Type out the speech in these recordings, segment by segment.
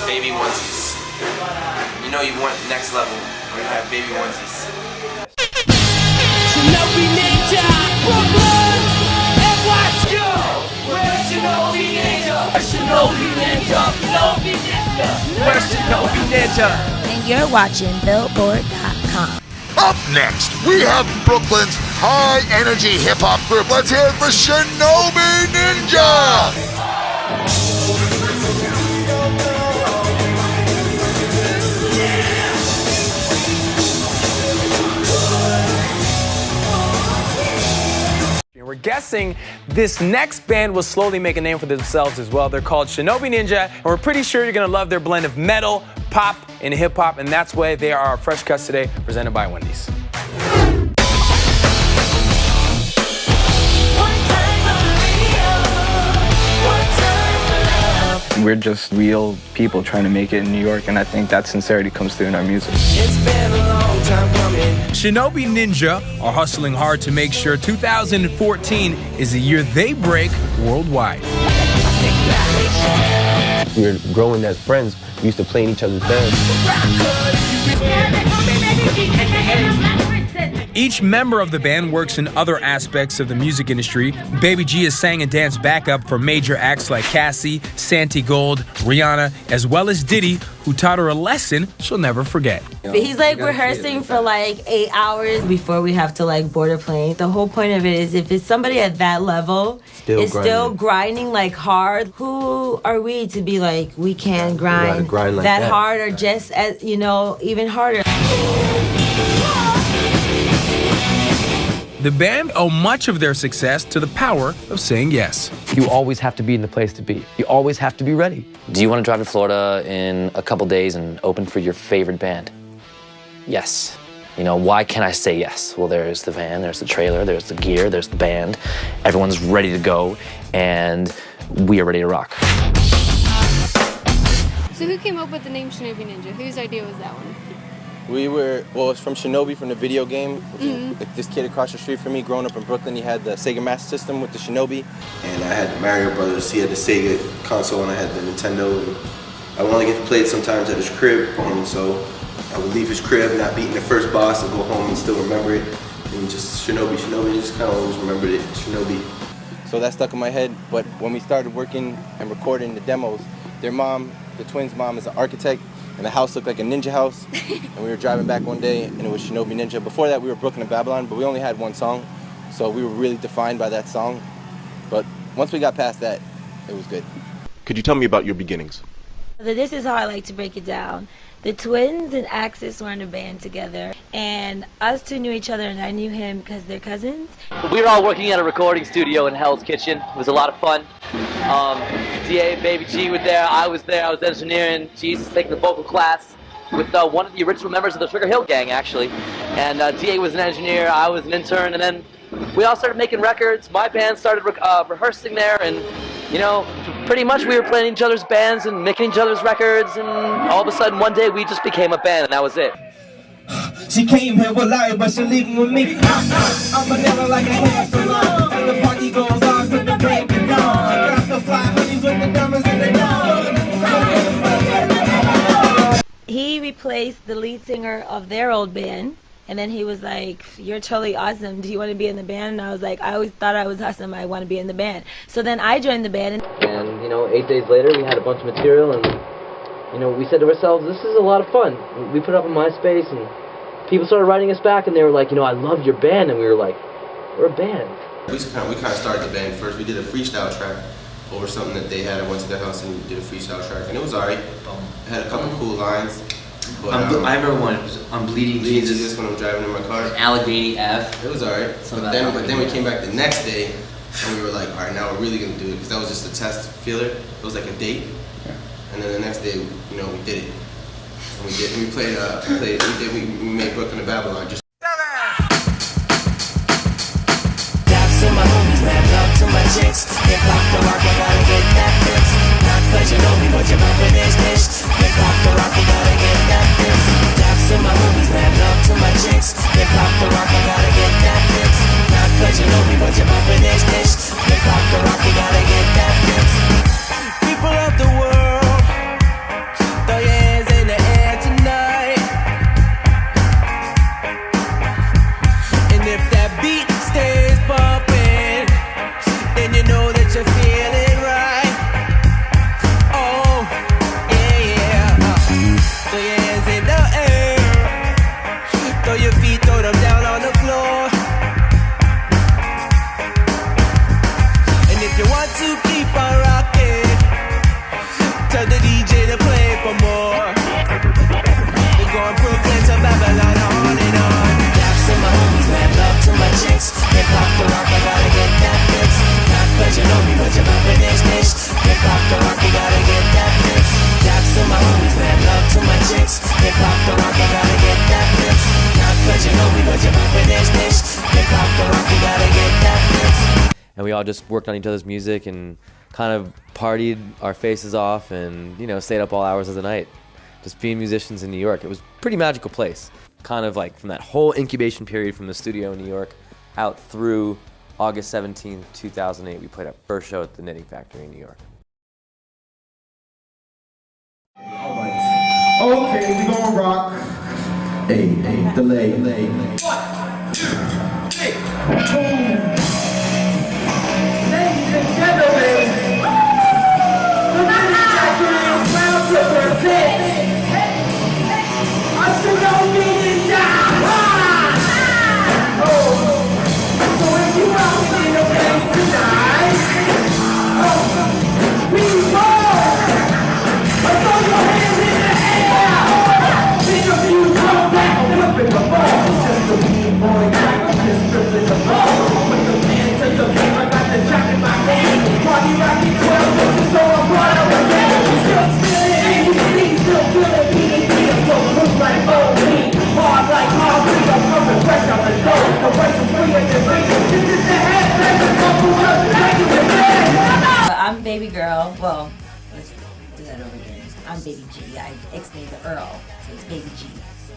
baby onesies. You know you want next level when you have baby onesies. Shinobi Ninja, Brooklyn, NYC. Where's Shinobi Ninja? Shinobi Ninja, Shinobi Ninja. Where's Shinobi Ninja? And you're watching Billboard.com. Up next, we have Brooklyn's high-energy hip-hop group. Let's hear it for Shinobi Ninja! We're guessing this next band will slowly make a name for themselves as well. They're called Shinobi Ninja, and we're pretty sure you're gonna love their blend of metal, pop, and hip-hop, and that's why they are our Fresh Cuts today, presented by Wendy's. We're just real people trying to make it in New York, and I think that sincerity comes through in our music. It's been a long time coming. Shinobi Ninja are hustling hard to make sure 2014 is the year they break worldwide. We were growing as friends. We used to play in each other's bands. Each member of the band works in other aspects of the music industry. Baby G has sang and danced backup for major acts like Cassie, Santi Gold, Rihanna, as well as Diddy, who taught her a lesson she'll never forget. He's like rehearsing for like 8 hours before we have to like board a plane. The whole point of it is if it's somebody at that level, still grinding like hard, who are we to be like, we can grind like that hard or just as, you know, even harder. The band owe much of their success to the power of saying yes. You always have to be in the place to be. You always have to be ready. Do you want to drive to Florida in a couple days and open for your favorite band? Yes. You know, why can't I say yes? Well, there's the van, there's the trailer, there's the gear, there's the band. Everyone's ready to go, and we are ready to rock. So who came up with the name Shinobi Ninja? Whose idea was that one? It's from Shinobi from the video game. This kid across the street from me, growing up in Brooklyn, he had the Sega Master System with the Shinobi. And I had the Mario Brothers, he had the Sega console, and I had the Nintendo. I would only get to play it sometimes at his crib, and so I would leave his crib, not beating the first boss, and go home and still remember it. And just Shinobi, just kind of always remembered it, Shinobi. So that stuck in my head, but when we started working and recording the demos, their mom, the twins' mom, is an architect, and the house looked like a ninja house. And we were driving back one day, and it was Shinobi Ninja. Before that, we were Brooklyn and Babylon, but we only had one song, so we were really defined by that song. But once we got past that, it was good. Could you tell me about your beginnings? This is how I like to break it down. The twins and Axis were in a band together, and us two knew each other, and I knew him because they're cousins. We were all working at a recording studio in Hell's Kitchen. It was a lot of fun. DA, Baby G were there, I was engineering, Jesus taking the vocal class with one of the original members of the Sugar Hill Gang, actually. And DA was an engineer, I was an intern, and then we all started making records. My band started rehearsing there, and you know, pretty much we were playing each other's bands and making each other's records, and all of a sudden one day we just became a band, and that was it. She came here with life, but she leaving with me. I'm vanilla like a hair salon, and the party goes on with the break of dawn. Got the fly hoodies with the diamonds in the dawn. He replaced the lead singer of their old band, and then he was like, you're totally awesome, do you want to be in the band? And I was like, I always thought I was awesome, I want to be in the band. So then I joined the band. And you know, 8 days later we had a bunch of material, and you know, we said to ourselves, this is a lot of fun. We put it up on MySpace, and people started writing us back, and they were like, you know, I love your band, and we were like, we're a band. We kind of started the band first. We did a freestyle track over something that they had. I went to their house and did a freestyle track, and it was alright. It had a couple cool lines. But, I remember one. It was on Bleeding Jesus when I'm driving in my car. Allegheny Ave. It was alright. But then we came back the next day, and we were like, alright, now we're really gonna do it, because that was just a test feeler. It was like a date. And then the next day, you know, we did it. And we played. We made Brooklyn and Babylon. Just Daps to my homies, man, love to my chicks. Hip hop the rock, I gotta get that fix. Not cause you know me, but you're bumping this bitch. Hip hop the rock, I gotta get that fix. Daps to my homies, man, love to my chicks. Hip hop the rock, I gotta get that fix. Not cause you know me, but you're bumping this bitch. Hip hop the rock, I gotta get that fix. People of the world, DJ to play for more. We're going Brooklyn to Babylon, on and on. Daps to my homies, mad love to my chicks. Hip hop the rock, I gotta get that fix. Not cause you know me, but you're bumping this bitch. Hip hop the rock, you gotta get that fix. Daps to my homies, mad love to my chicks. Hip hop the rock, I gotta get that fix. Not cause you know me, but you're bumping this bitch. Hip hop the rock, you gotta get that fix. And we all just worked on each other's music and kind of partied our faces off and, you know, stayed up all hours of the night. Just being musicians in New York. It was a pretty magical place. Kind of like from that whole incubation period from the studio in New York out through August 17th, 2008, we played our first show at the Knitting Factory in New York. Okay, we gonna rock. Hey, delay. 1, 2, 3. Boom. Ladies and gentlemen, the Knitting Factory is proud to present a Shinobi Ninja. So if you out in the place tonight, we roll. Throw your hands in the air. Think of you come back, flipping the ball. Just a mean boy, just stripping the ball. With the man to the game, I got the jack in my hand. Party rocking 12, so I'm brought up again. Still spinning, ABC, still feeling PDP. I'm so cool like OB. Hard like RB, I'm coming fresh out the door. The voice is free and the ring. This is the headband, the couple of leggings and legs. I'm baby girl. Well, let's do that over again. I'm Baby G. I ex-named the Earl, so it's Baby G.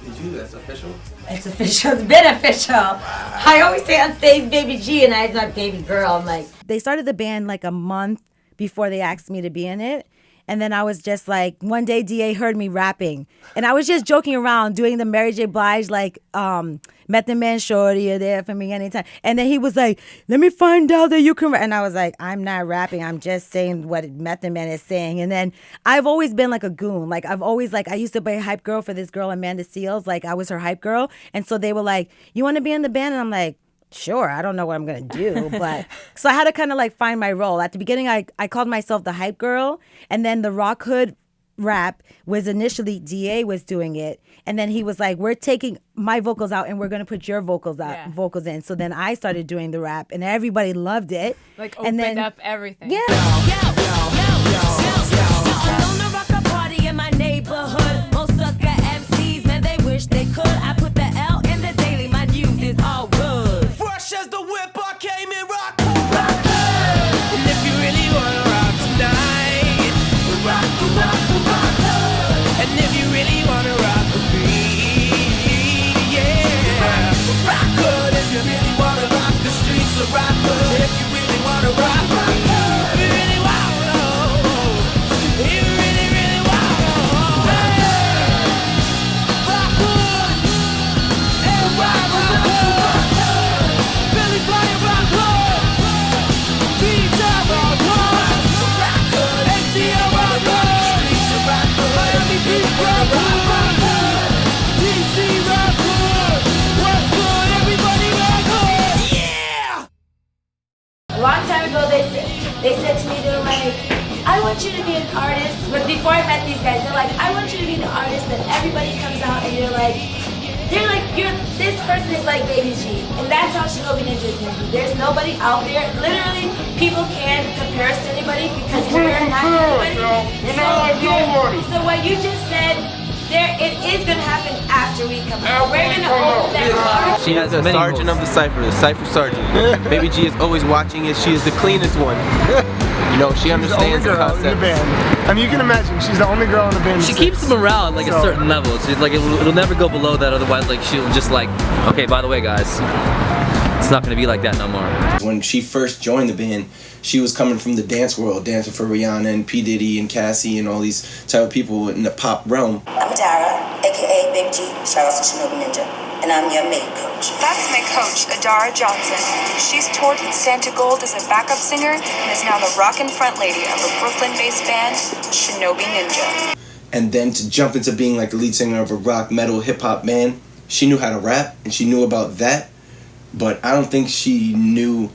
Did you? That's official? It's official. It's been official. I always say on stage Baby G, and I'm not Baby Girl. I'm like... They started the band like a month before they asked me to be in it. And then I was just like, one day DA heard me rapping. And I was just joking around, doing the Mary J. Blige, like, Method Man, shorty, you're there for me anytime. And then he was like, let me find out that you can rap. And I was like, I'm not rapping. I'm just saying what Method Man is saying. And then I've always been like a goon. Like, I've always, like, I used to play hype girl for this girl, Amanda Seals. Like, I was her hype girl. And so they were like, you want to be in the band? And I'm like, sure, I don't know what I'm going to do. But so I had to kind of like find my role. At the beginning, I called myself the hype girl. And then the rock hood rap was initially DA was doing it. And then he was like, we're taking my vocals out and we're going to put your vocals in. So then I started doing the rap and everybody loved it. Like and opened up everything. Yeah. On the rock a party in my neighborhood. Most sucker MCs, man, they wish they could. I put the L in the daily, my news is all good. Fresh as the whip, I came in rock. And if you really wanna rock tonight, rock. And if you really wanna rock with me, yeah, rock good. If you really wanna rock the streets, so rock good. If you really wanna rock with me, if you really wanna, if you really wanna, rock good, and rock good. Billy Bryan, rock good. P-Top, rock good. Rock good. MTL, rock good. Streets are rock good. Miami Beach, rock good. DC, rock good. What's good? Everybody rock good. Yeah! A long time ago, they said to me, they were like, I want you to be an artist. But before I met these guys, they're like, I want you to be the artist that everybody comes out and you're like, this person is like Baby G. And that's how Shinobi Ninja is going to be. There's nobody out there. Literally, people can't compare us to anybody because we're not anybody. So what you just said, it is going to happen after we come out. We're going to open that door. She has a sergeant of the cipher, the cipher sergeant. Baby G is always watching it. She is the cleanest one. You know, she understands the concept. In the band. I mean, you can imagine, she's the only girl in the band. She keeps the morale at like a certain level. It's like it'll never go below that. Otherwise, like she'll just like, okay, by the way, guys, it's not gonna be like that no more. When she first joined the band, she was coming from the dance world, dancing for Rihanna and P. Diddy and Cassie and all these type of people in the pop realm. I'm Dara, aka Big G. Shout out to Shinobi Ninja. And I'm your main coach. That's my coach, Adara Johnson. She's toured with Santa Gold as a backup singer and is now the rockin' front lady of a Brooklyn-based band, Shinobi Ninja. And then to jump into being like the lead singer of a rock, metal, hip-hop band, she knew how to rap and she knew about that, but I don't think she knew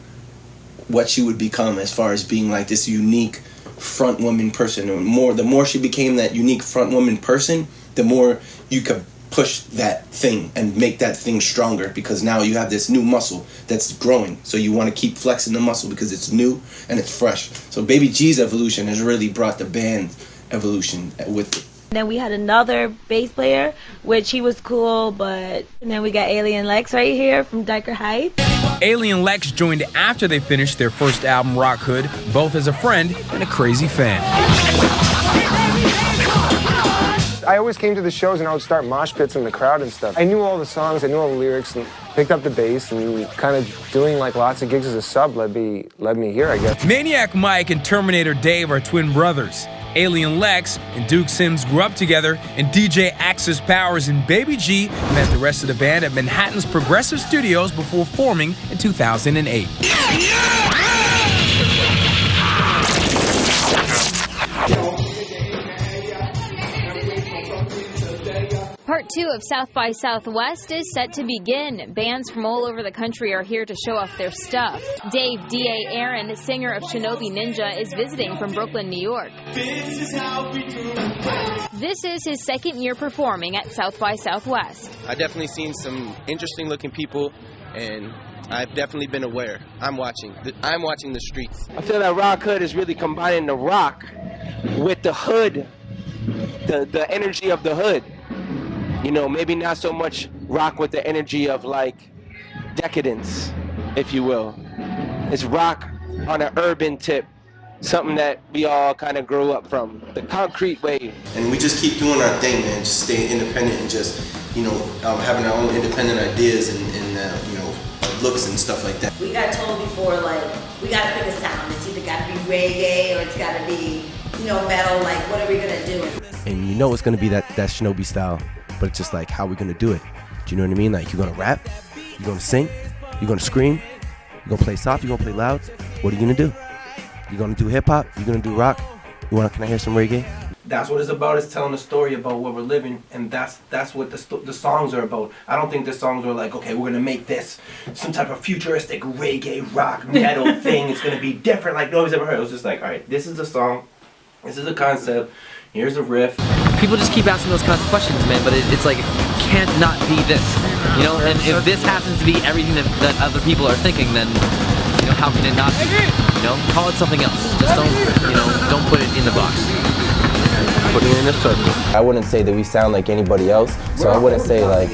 what she would become as far as being like this unique front woman person. And the more she became that unique front woman person, the more you could push that thing and make that thing stronger, because now you have this new muscle that's growing. So you want to keep flexing the muscle because it's new and it's fresh. So Baby G's evolution has really brought the band evolution with it. Then we had another bass player, which he was cool, and then we got Alien Lex right here from Diker Heights. Alien Lex joined after they finished their first album, Rock Hood, both as a friend and a crazy fan. I always came to the shows and I would start mosh pits in the crowd and stuff. I knew all the songs, I knew all the lyrics, and picked up the bass, and kind of doing like lots of gigs as a sub led me here, I guess. Maniac Mike and Terminator Dave are twin brothers. Alien Lex and Duke Sims grew up together, and DJ Axis Powers and Baby G met the rest of the band at Manhattan's Progressive Studios before forming in 2008. Part 2 of South by Southwest is set to begin. Bands from all over the country are here to show off their stuff. Dave D.A. Aaron, singer of Shinobi Ninja, is visiting from Brooklyn, New York. This is his second year performing at South by Southwest. I've definitely seen some interesting looking people, and I've definitely been aware. I'm watching the streets. I feel that Rock Hood is really combining the rock with the hood, the energy of the hood. You know, maybe not so much rock with the energy of like decadence, if you will. It's rock on an urban tip, something that we all kind of grew up from, the concrete wave. And we just keep doing our thing, man. Just stay independent and just, having our own independent ideas and looks and stuff like that. We got told before, like, we got to pick a sound. It's either got to be reggae or it's got to be, metal. Like, what are we gonna do? And it's gonna be that Shinobi style. But it's just like, how are we gonna do it? Do you know what I mean? Like, you're gonna rap, you're gonna sing, you're gonna scream, you're gonna play soft, you're gonna play loud. What are you gonna do? You're gonna do hip hop, you're gonna do rock. Can I hear some reggae? That's what it's about, is telling a story about what we're living, and that's what the songs are about. I don't think the songs are like, okay, we're gonna make this some type of futuristic reggae, rock, metal thing. It's gonna be different like nobody's ever heard. It was just like, all right, this is a song, this is a concept, here's a riff. People just keep asking those kinds of questions, man, but it's like, it can't not be this, and if this happens to be everything that other people are thinking, then, how can it not be? Call it something else. Just don't put it in the box. Put it in a circle. I wouldn't say that we sound like anybody else, so I wouldn't say like,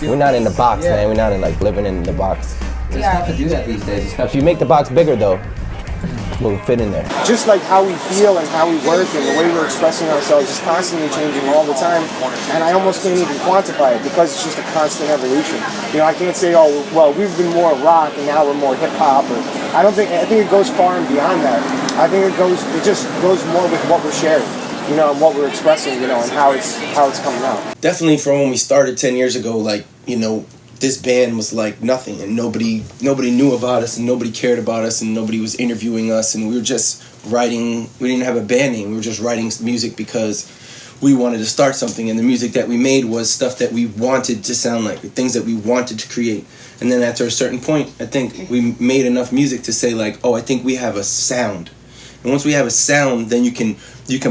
we're not in the box, man. We're not in like living in the box. It's tough to do that these days. If you make the box bigger though, we'll fit in there. Just like how we feel and how we work and the way we're expressing ourselves is constantly changing all the time, and I almost can't even quantify it because it's just a constant evolution. I can't say, oh, well, we've been more rock and now we're more hip hop. I think it goes far and beyond that. I think it just goes more with what we're sharing, and what we're expressing, and how it's coming out. Definitely from when we started 10 years ago, like, this band was like nothing, and nobody knew about us, and nobody cared about us, and nobody was interviewing us, and we were just writing. We didn't have a band name. We were just writing music because we wanted to start something, and the music that we made was stuff that we wanted to sound like, things that we wanted to create. And then after a certain point, I think we made enough music to say like, oh, I think we have a sound. And once we have a sound, then you can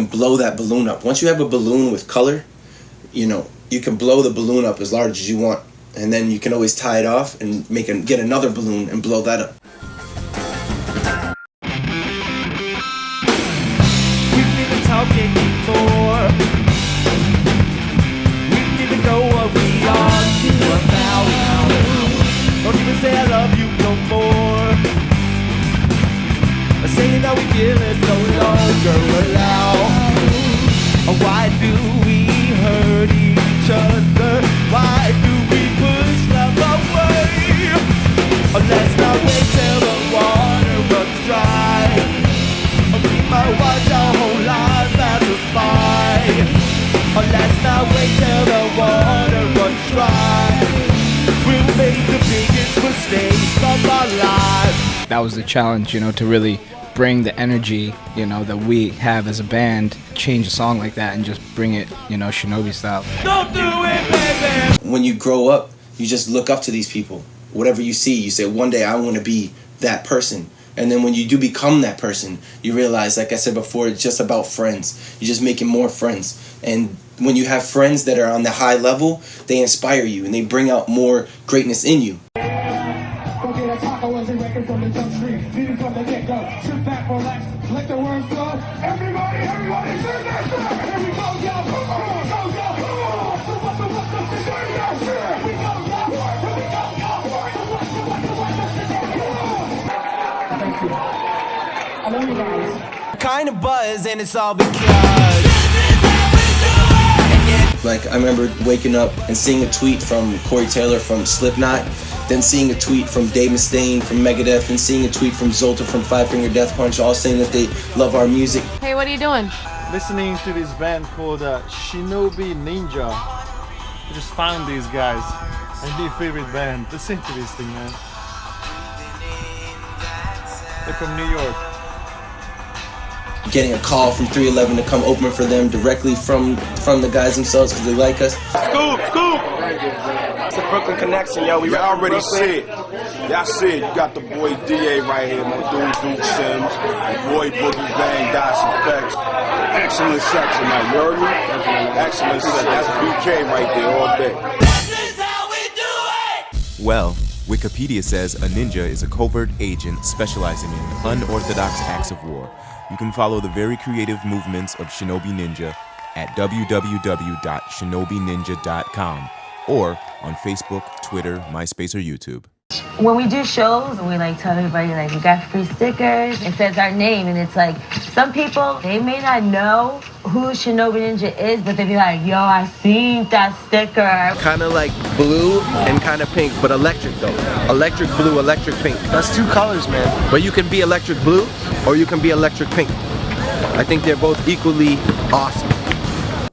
blow that balloon up. Once you have a balloon with color, you can blow the balloon up as large as you want. And then you can always tie it off and get another balloon and blow that up. We've been talking before. We didn't even know what we argue about. Don't even say I love you no more. Saying that we feel is no longer allowed. Why do we hurt each other? Why do we push love away? Let's not wait till the water runs dry. We might watch our whole lives pass us by. Let's not wait till the water runs dry. We'll make the biggest mistake of our lives. That was the challenge, to really bring the energy, that we have as a band, change a song like that and just bring it, Shinobi style. Don't do it, baby! When you grow up, you just look up to these people. Whatever you see, you say, one day I want to be that person. And then when you do become that person, you realize, like I said before, it's just about friends. You're just making more friends. And when you have friends that are on the high level, they inspire you and they bring out more greatness in you. Okay, that's how I was a record from the jump street. Beating from the get-go. Sit back, relax, let the words flow. Everybody, sing that shit! Here we go, y'all, come on, go, y'all, come on! So what the, sing that shit! Here we go, y'all, here we go, y'all, what Thank you. I love you guys. Kind of buzz, and it's all because. Like, I remember waking up and seeing a tweet from Corey Taylor from Slipknot, then seeing a tweet from Dave Mustaine from Megadeth, and seeing a tweet from Zolta from Five Finger Death Punch, all saying that they love our music. Hey, what are you doing? Listening to this band called Shinobi Ninja. I just found these guys. My new favorite band. Listen to this thing, man. They're from New York. Getting a call from 311 to come open for them directly from the guys themselves because they like us. Scoop! It's a Brooklyn connection, yo. We already said. Y'all said you got the boy DA right here, my dude Duke Sims, your boy Boogie Bang, Dots Effects. Excellent set tonight, you heard me? Excellent set. That's BK right there all day. Well, Wikipedia says a ninja is a covert agent specializing in unorthodox acts of war. You can follow the very creative movements of Shinobi Ninja at www.shinobininja.com or on Facebook, Twitter, MySpace, or YouTube. When we do shows, we like tell everybody like we got free stickers. It says our name, and it's like some people they may not know who Shinobi Ninja is, but they be like, "Yo, I seen that sticker." Kind of like blue and kind of pink, but electric though. Electric blue, electric pink. That's two colors, man. But you can be electric blue or you can be electric pink. I think they're both equally awesome.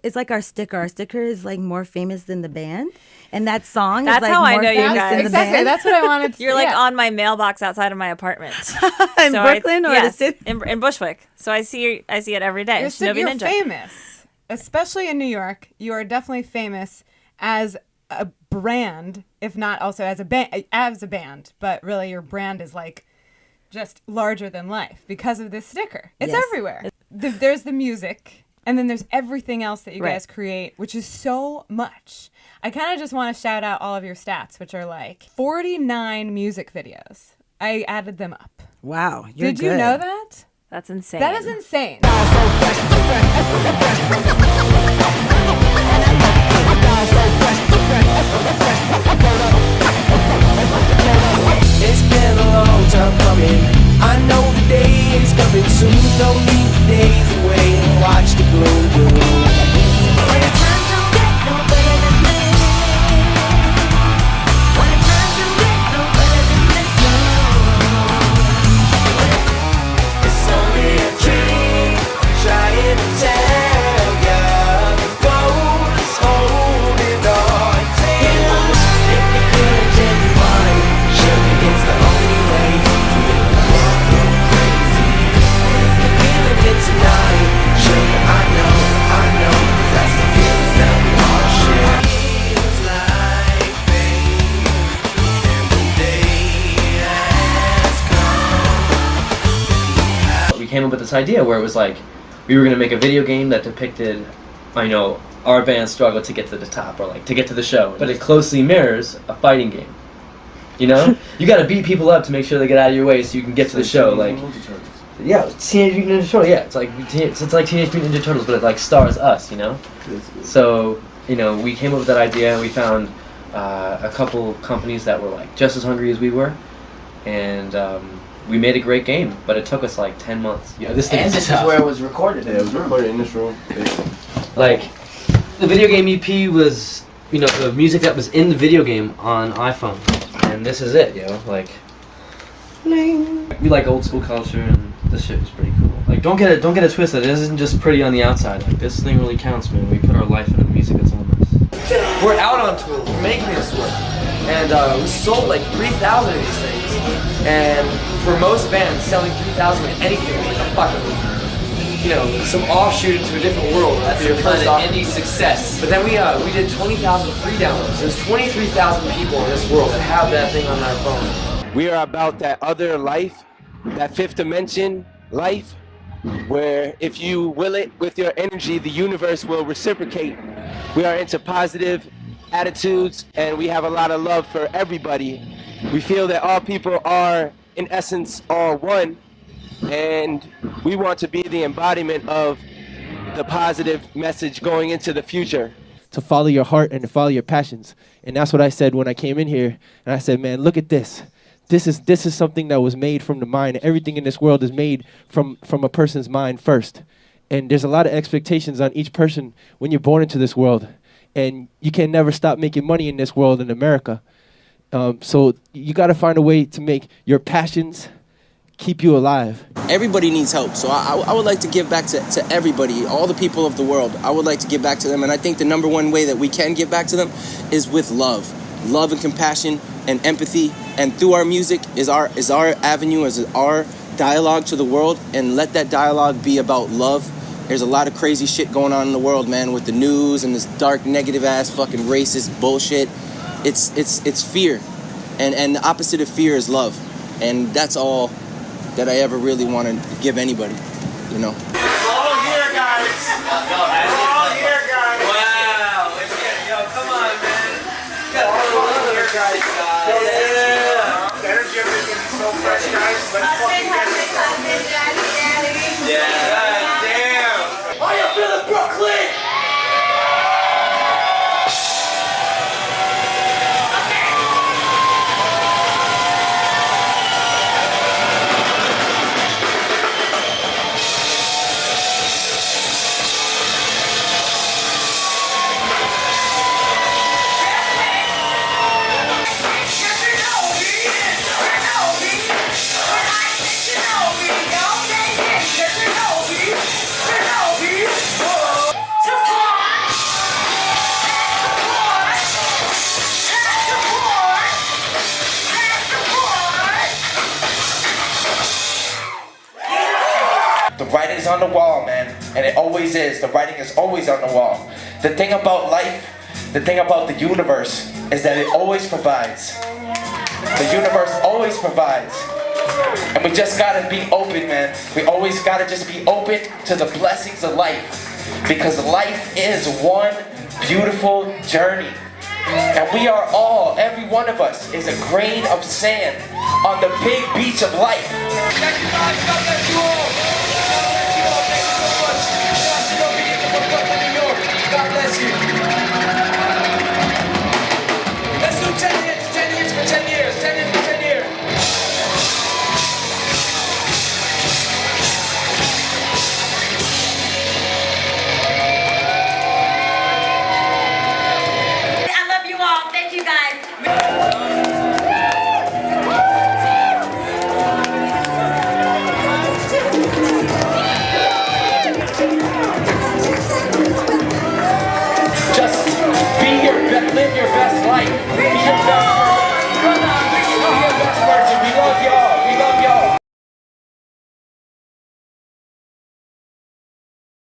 It's like our sticker. Our sticker is like more famous than the band. And that song That's is like how I more know you famous guys. than the Exactly. band. That's what I wanted to You're like on my mailbox outside of my apartment. In Brooklyn or yes, the city? in Bushwick. So I see it every day. You're Shinobi Ninja. famous, especially in New York. You are definitely famous as a brand, if not also as a band. But really, your brand is like just larger than life because of this sticker. It's Yes. everywhere. There's the music, and then there's everything else that you guys create, which is so much. I kind of just want to shout out all of your stats, which are like 49 music videos. I added them up. Wow, Did you know that? That's insane. That is insane. It's been a long time coming. I know the day is coming soon. Don't need the days away and watch the gloom bloom. When the times don't get no better than this. When the times don't get no better than this, no. It's only a dream, trying to tell ya. The goal is holding on to you. If you're feeling genuine, surely it's the only way to make the world go crazy. If you're feeling it tonight, surely I know, that's the feelings that we all share. Feels like, babe, and the day has come. We came up with this idea where it was like we were going to make a video game that depicted, our band's struggle to get to the top or like to get to the show, but it closely mirrors a fighting game. You know, you got to beat people up to make sure they get out of your way so you can get to the show. Like, yeah, Teenage Mutant Ninja Turtles. Yeah, it's like Teenage Mutant Ninja Turtles, but it like stars us. You know, so we came up with that idea and we found a couple companies that were like just as hungry as we were, and we made a great game. But it took us like 10 months. Yeah, this thing is tough. where it was recorded. Yeah, it was recorded in this room. Like, the video game EP was, the music that was in the video game on iPhone, and this is it, like, we like old school culture, and this shit was pretty cool. Like, don't get it twisted. This isn't just pretty on the outside. Like, this thing really counts, man. We put our life into the music that's on this. We're out on tour. We're making this work. And we sold like 3,000 of these things. And for most bands, selling 3,000 of anything is like a fucking, some offshoot into a different world. That's your first indie success. But then we did 20,000 free downloads. There's 23,000 people in this world that have that thing on their phone. We are about that other life that fifth dimension life, where if you will it with your energy, the universe will reciprocate. We are into positive attitudes, and we have a lot of love for everybody. We feel that all people are, in essence, all one, and we want to be the embodiment of the positive message going into the future. To follow your heart and to follow your passions. And that's what I said when I came in here. And I said, man, look at this. This is something that was made from the mind. Everything in this world is made from a person's mind first. And there's a lot of expectations on each person when you're born into this world. And you can never stop making money in this world in America. So you got to find a way to make your passions keep you alive. Everybody needs help, so I would like to give back to everybody, all the people of the world. I would like to give back to them, and I think the number one way that we can give back to them is with love and compassion and empathy, and through our music is our avenue, is our dialogue to the world, and let that dialogue be about love. There's a lot of crazy shit going on in the world, man, with the news and this dark, negative ass fucking racist bullshit. It's fear, and the opposite of fear is love, and that's all that I ever really want to give anybody, you know. We're all here, guys. We're all here, guys. Wow. Yo, come on, man. We're all here, guys. Yeah. The energy of this is so fresh, guys. Let's fucking get it. Yeah. God damn. How you feeling, Brooklyn? The writing's on the wall, man, and it always is. The writing is always on the wall. The thing about life, the thing about the universe, is that it always provides. The universe always provides. And we just gotta be open, man. We always gotta just be open to the blessings of life. Because life is one beautiful journey. And we are all, every one of us, is a grain of sand on the big beach of life. Thank you guys, God bless you all. God bless you all, thank you so much. Shinobi in Brooklyn, New York. God bless you.